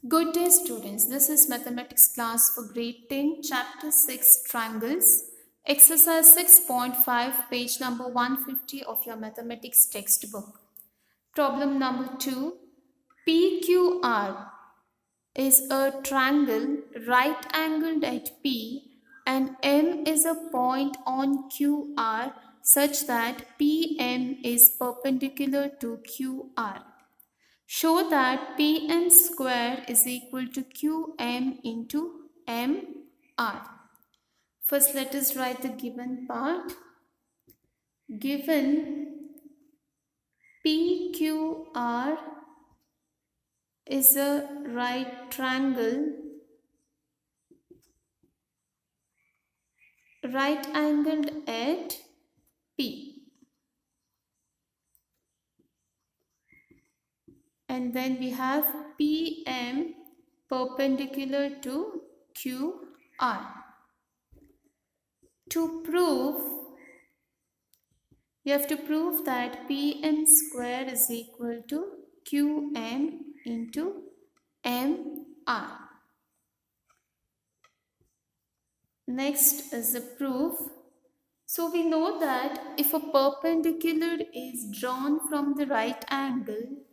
Good day students, this is mathematics class for grade 10 chapter 6 triangles exercise 6.5 page number 150 of your mathematics textbook. Problem number 2, PQR is a triangle right angled at P and M is a point on QR such that PM is perpendicular to QR. Show that PM square is equal to QM into MR. First, let us write the given part. Given PQR is a right triangle, right angled at P. And then we have PM perpendicular to QR. To prove, you have to prove that PM square is equal to QM into MR. Next is the proof. So we know that if a perpendicular is drawn from the right angle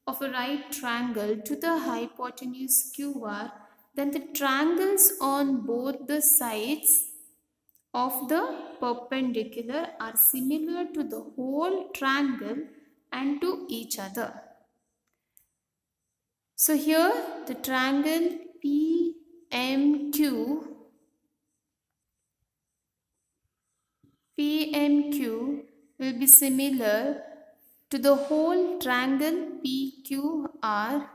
of a right triangle to the hypotenuse QR, then the triangles on both the sides of the perpendicular are similar to the whole triangle and to each other. So here the triangle PMQ will be similar to the whole triangle PQR,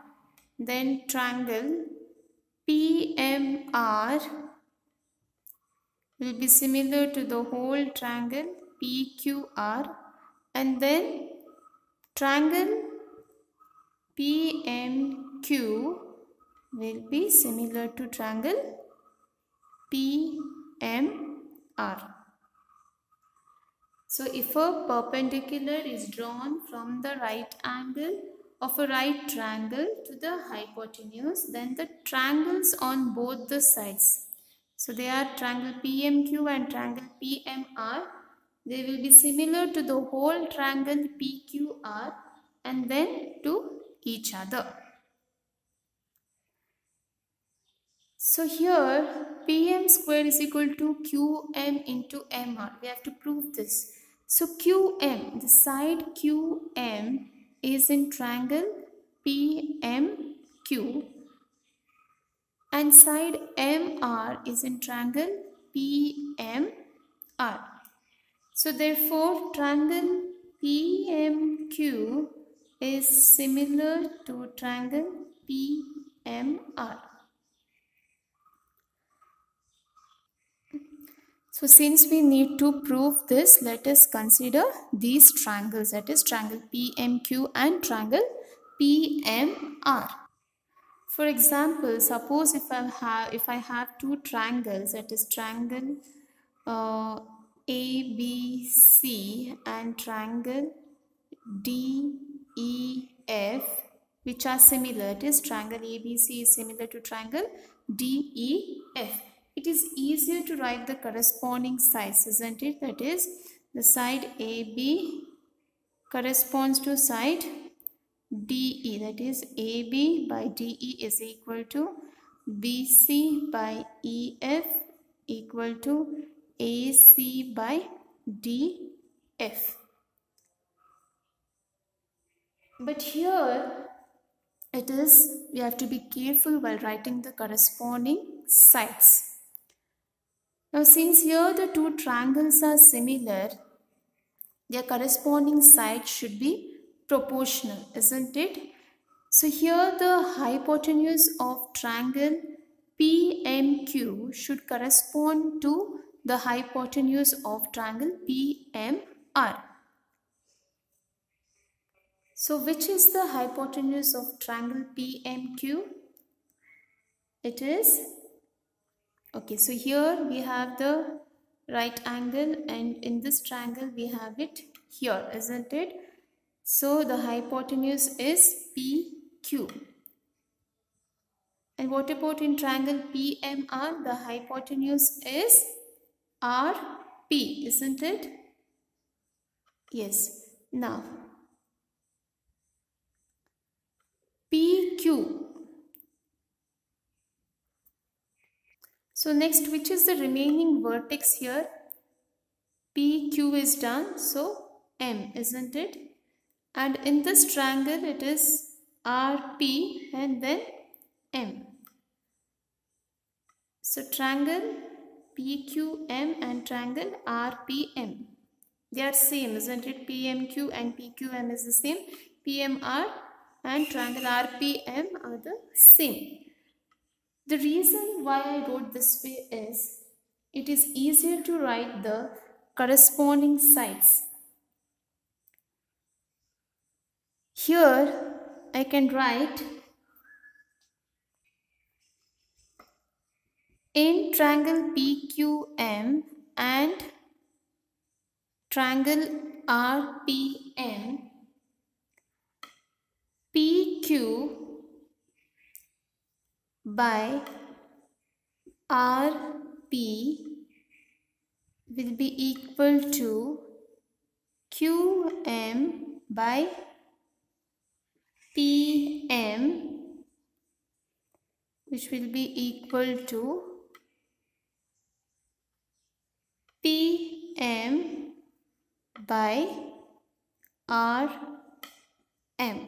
then triangle PMR will be similar to the whole triangle PQR, and then triangle PMQ will be similar to triangle PMR. So if a perpendicular is drawn from the right angle of a right triangle to the hypotenuse, then the triangles on both the sides, so they are triangle PMQ and triangle PMR, they will be similar to the whole triangle PQR and then to each other. So here PM square is equal to QM into MR. We have to prove this. So QM, the side QM is in triangle PMQ and side MR is in triangle PMR. So therefore triangle PMQ is similar to triangle PMR. So since we need to prove this, let us consider these triangles, that is triangle PMQ and triangle PMR. For example, suppose if I have two triangles, that is triangle ABC and triangle DEF, which are similar. It is triangle ABC is similar to triangle DEF. It is easier to write the corresponding sides, isn't it? That is, the side AB corresponds to side DE. That is, AB by DE is equal to BC by EF equal to AC by DF. But here it is, we have to be careful while writing the corresponding sides. Now since here the two triangles are similar, their corresponding sides should be proportional, isn't it? So here the hypotenuse of triangle PMQ should correspond to the hypotenuse of triangle PMR. So which is the hypotenuse of triangle PMQ? It is, okay, so here we have the right angle and in this triangle we have it here, isn't it? So the hypotenuse is PQ. And what about in triangle PMR? The hypotenuse is RP, isn't it? Yes. Now, PQ. So next, which is the remaining vertex here? PQ is done, so M, isn't it? And in this triangle, it is RP and then M. So triangle PQM and triangle RPM. They are same, isn't it? PMQ and PQM is the same. PMR and triangle RPM are the same. The reason why I wrote this way is it is easier to write the corresponding sides. Here I can write in triangle PQM and triangle RPM, PQ by RP will be equal to QM by PM, which will be equal to PM by RM.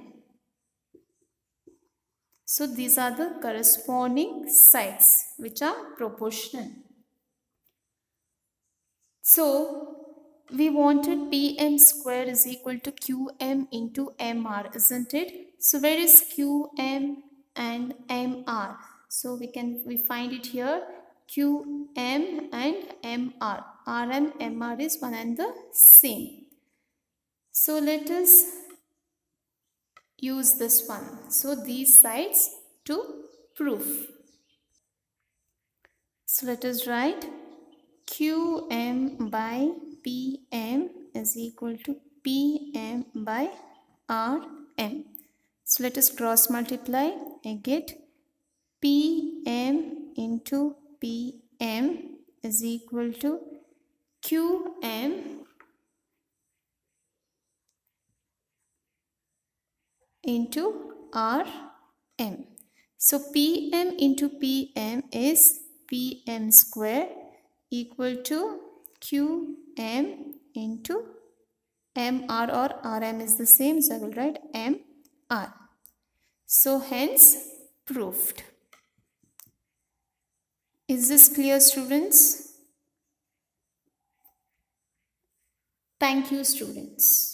So these are the corresponding sides which are proportional. So we wanted PM square is equal to QM into MR, isn't it? So where is QM and MR? So we find it here, QM and MR. RM, MR is one and the same. So let us use this one. So these sides to prove. So let us write QM by PM is equal to PM by RM. So let us cross multiply. I get PM into PM is equal to QM into RM. So PM into PM is PM square equal to QM into MR, or RM is the same, so I will write MR. So hence proved. Is this clear, students? Thank you, students.